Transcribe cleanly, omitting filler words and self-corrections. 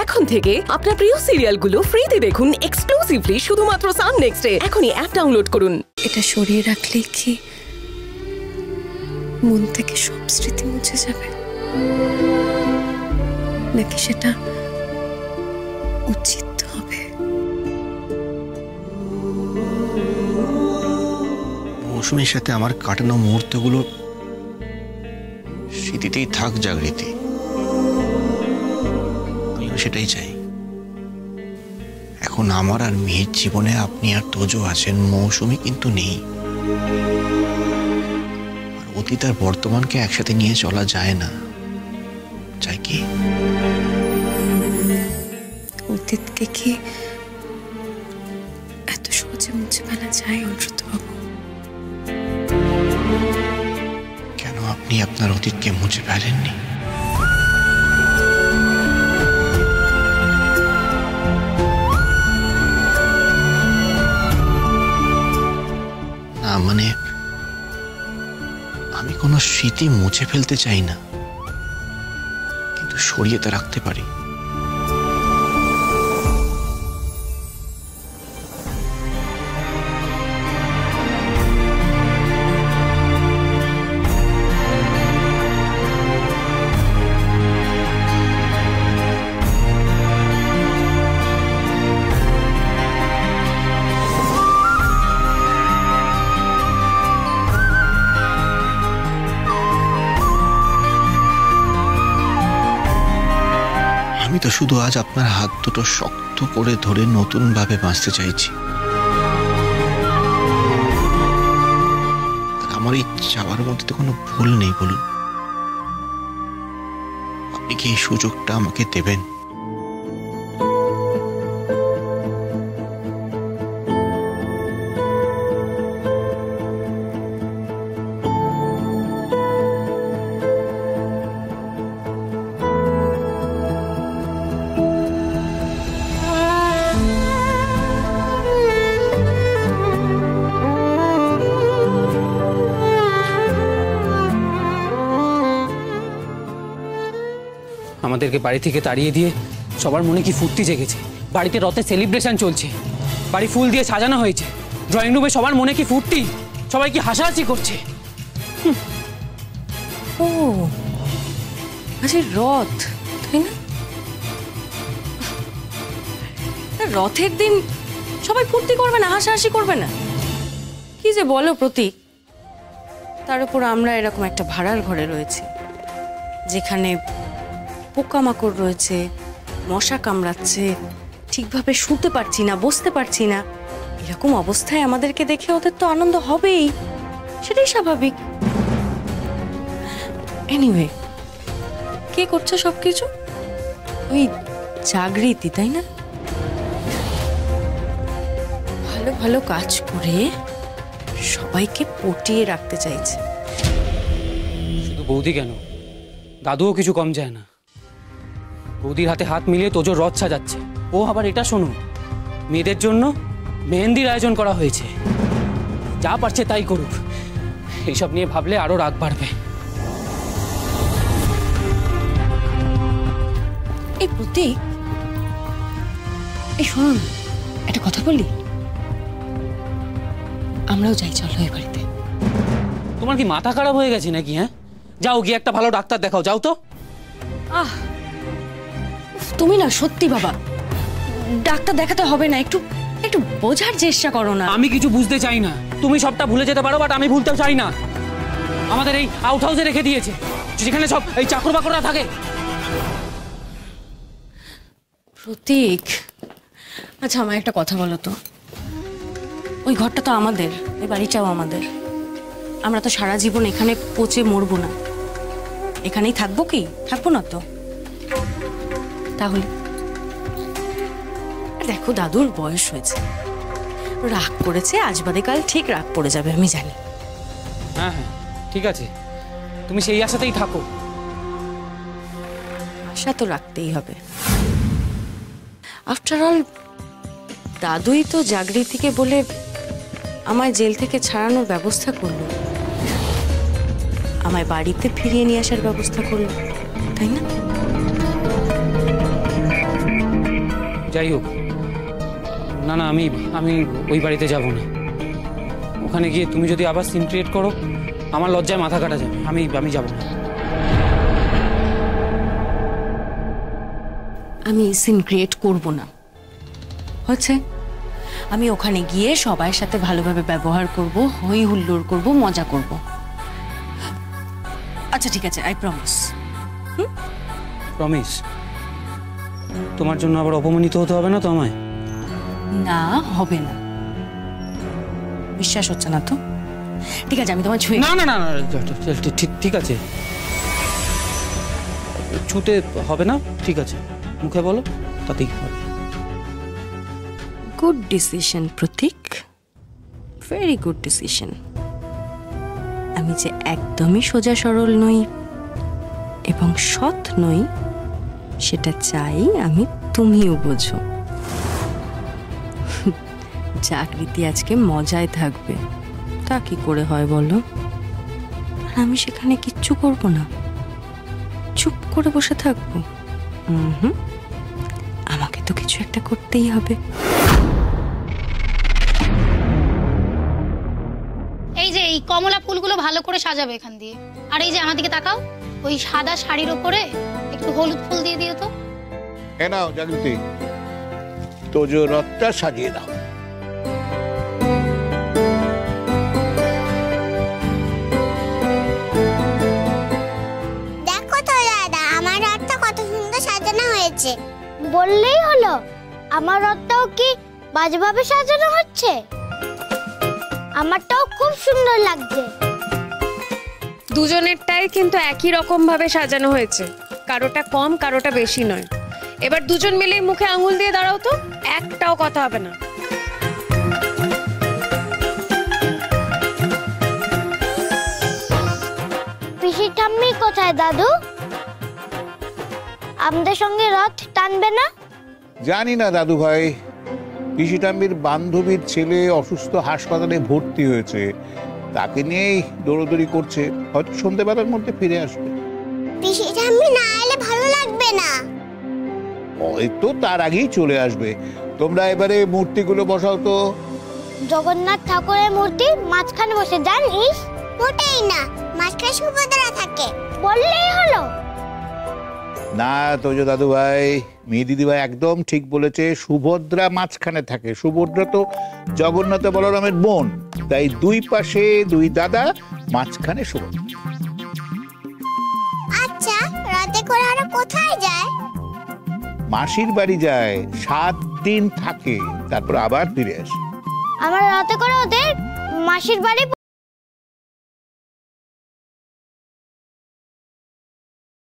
এখন থেকে আপনার প্রিয় সিরিয়ালগুলো ফ্রিতে দেখুন এক্সক্লুসিভলি শুধুমাত্র সান নেক্সটে। এখনই অ্যাপ ডাউনলোড করুন। এটা সরিয়ে রাখলে কি মন থেকে সব স্মৃতি মুছে যাবে, নাকি সেটা উচিত হবে? মৌসুমীর সাথে আমার কাটানো মুহূর্তগুলো স্মৃতিতেই থাক জাগৃতি, আমিও সেটাই চাই। এখন আমার আর মেয়ের জীবনে আপনি আর তোজো আছেন, মৌসুমী কিন্তু নেই। আর অতীত আর বর্তমানকে একসাথে নিয়ে চলা যায় না, চাই কি? অতীতকে কি এত সহজে মুছে ফেলা যায় অনুব্রত বাবু? কেন আপনি আপনার অতীতকে মুছে ফেলেননি? না মানে আমি কোনো স্মৃতি মুছে ফেলতে চাই না, কিন্তু সরিয়ে তা রাখতে পারি। আমি তো শুধু আজ আপনার হাত দুটো শক্ত করে ধরে নতুন ভাবে বাঁচতে চাইছি। আমার এই চাওয়ার মধ্যে তো কোনো ভুল নেই, বলুন। আপনি কি এই সুযোগটা আমাকে দেবেন? আমাদেরকে বাড়ি থেকে তাড়িয়ে দিয়ে সবার মনে কি ফুর্তি জেগেছে। বাড়িতে রথের সেলিব্রেশন চলছে, বাড়ি ফুল দিয়ে সাজানো হয়েছে, ড্রয়িং রুমে সবার মনে কি ফুর্তি, সবাই কি হাসাহাসি করছে। ও আচ্ছা, রথ তাই না? রথের দিন সবাই ফুর্তি করবে না, হাসাহাসি করবে না? কি যে বলো প্রতীক। তার উপর আমরা এরকম একটা ভাড়ার ঘরে রয়েছি, যেখানে পোকামাকড় রয়েছে, মশা কামড়াচ্ছে, ঠিকভাবে শুতে পারছি না, বসতে পারছি না। এরকম অবস্থায় আমাদেরকে দেখে ওদের তো আনন্দ হবেই, সেটাই স্বাভাবিক। এনিওয়ে, কে করছে সবকিছু? ওই জাগৃতি, তাই না? ভালো ভালো কাজ করে সবাইকে পটিয়ে রাখতে চাইছে। শুধু বৌদি কেন, দাদুও কিছু কম যায় না। বৌদির হাতে হাত মিলিয়ে তোজোর রথ সাজাচ্ছে। ও আবার এটা শোনো, মেয়েদের জন্য মেহেন্দির আয়োজন করা হয়েছে। যা পারছে তাই করুক, এইসব নিয়ে ভাবলে আরো রাগ বাড়বে। এই প্রতীক, এই শোন, একটা কথা বলি। আমরাও যাই, চলো এই বাড়িতে। তোমার কি মাথা খারাপ হয়ে গেছে নাকি? হ্যাঁ, যাও গিয়ে একটা ভালো ডাক্তার দেখাও, যাও তো। আহ, তুমি না সত্যি বাবা, ডাক্তার দেখাতে হবে না, একটু একটু বোঝার চেষ্টা করো না। আমি কিছু বুঝতে চাই না, তুমি সবটা ভুলে যেতে পারো, বাট আমি ভুলতেও চাই না। আমাদের এই আউট হাউসে রেখে দিয়েছে, যেখানে সব এই চাকর বাকররা থাকে। প্রতীক, আচ্ছা আমার একটা কথা বলো তো, ওই ঘরটা তো আমাদের, ওই বাড়িটাও আমাদের। আমরা তো সারা জীবন এখানে পচে মরবো না, এখানেই থাকবো কি? থাকবো না তো। তাহলে দেখো, দাদুর বয়স হয়েছে, রাগ করেছে, আজ বাদে কাল ঠিক রাগ পড়ে যাবে, আমি জানি। হ্যাঁ হ্যাঁ ঠিক আছে, তুমি সেই আশাতেই থাকো। আশা তো রাখতেই হবে। আফটার অল দাদুই তো জাগৃতিকে বলে আমায় জেল থেকে ছাড়ানোর ব্যবস্থা করলো, আমায় বাড়িতে ফিরিয়ে নিয়ে আসার ব্যবস্থা করলো, তাই না? যাই হোক, না না, আমি আমি ওই বাড়িতে যাব না। ওখানে গিয়ে তুমি যদি আবার সিন ক্রিয়েট করো, আমার লজ্জায় মাথা কাটা যাবে। আমি যাব না। আমি সিন ক্রিয়েট করব না, হচ্ছে আমি ওখানে গিয়ে সবার সাথে ভালোভাবে ব্যবহার করব, হই হুল্লোড় করব, মজা করব। আচ্ছা ঠিক আছে, আই প্রমিস। প্রমিস? তোমার জন্য আবার অপমানিত হতে হবে না তো আমায়? না, হবে না। বিশ্বাস হচ্ছে না তো? ঠিক আছে, আমি তোমার ছুঁয়ে না না না না, ঠিক আছে, ছুতে হবে না, ঠিক আছে, মুখে বলো, তাতেই হবে। গুড ডিসিশন প্রতীক, ভেরি গুড ডিসিশন। আমি যে একদমই সোজা সরল নই এবং সৎ নই সেটা চাই আমি তুমিও বোঝো। চাকরিতে আজকে মজায় থাকবে, তা কি করে হয় বলো? আর আমি সেখানে কিচ্ছু করব না, চুপ করে বসে থাকবো? আমাকে তো কিছু একটা করতেই হবে। এই যে এই কমলা ফুলগুলো ভালো করে সাজাবে এখান দিয়ে। আর এই যে আমার দিকে তাকাও, ওই সাদা শাড়ির উপরে একটু হলুদ ফুল দিয়ে দিও তো। এ নাও জাগৃতি, তোজো রথটা সাজিয়ে দাও। দেখো তো দাদা, আমার রথটা কত সুন্দর সাজানো হয়েছে। বললেই হলো, আমার রথটাও কি বাজেভাবে সাজানো হচ্ছে? আমারটাও খুব সুন্দর লাগছে। দুজনেরটাই কিন্তু একই রকম ভাবে সাজানো হয়েছে, কারোটা কম কারোটা বেশি নয়। এবার দুজন মিলে মুখে আঙুল দিয়ে দাঁড়াও তো, একটাও কথা হবে না। পিসি ঠাম্মি কোথায় দাদু? আমাদের সঙ্গে রথ টানবে না? জানি না দাদু ভাই, পিসিটাম্বির বান্ধবীর ছেলে অসুস্থ, হাসপাতালে ভর্তি হয়েছে, তাকে নিয়েই দৌড়দৌড়ি করছে, হয়তো সন্ধ্যেবেলার মধ্যে ফিরে আসবে। পিসি ঠাম্মি না এলে ভালো লাগবে না। হয়তো তার আগেই চলে আসবে। তোমরা এবারে মূর্তিগুলো বসাও তো। জগন্নাথ ঠাকুরের মূর্তি মাঝখানে বসে, জানিস? মোটেই না, মাঝখানে সুভদ্রা থাকে। বললেই হলো। না তোজো দাদু ভাই, মেয়ে দিদি ভাই একদম ঠিক বলেছে, সুভদ্রা মাঝখানে থাকে। সুভদ্রা তো জগন্নাথ বলরামের বোন, তাই দুই পাশে দুই দাদা, মাঝখানে সুভদ্রা। আচ্ছা, রাতে করে ওরা কোথায় যায়? মাসির বাড়ি যায়, 7 দিন থাকে, তারপর আবার ফিরে আসে। আমার রাতে করে ওদের মাসির বাড়ি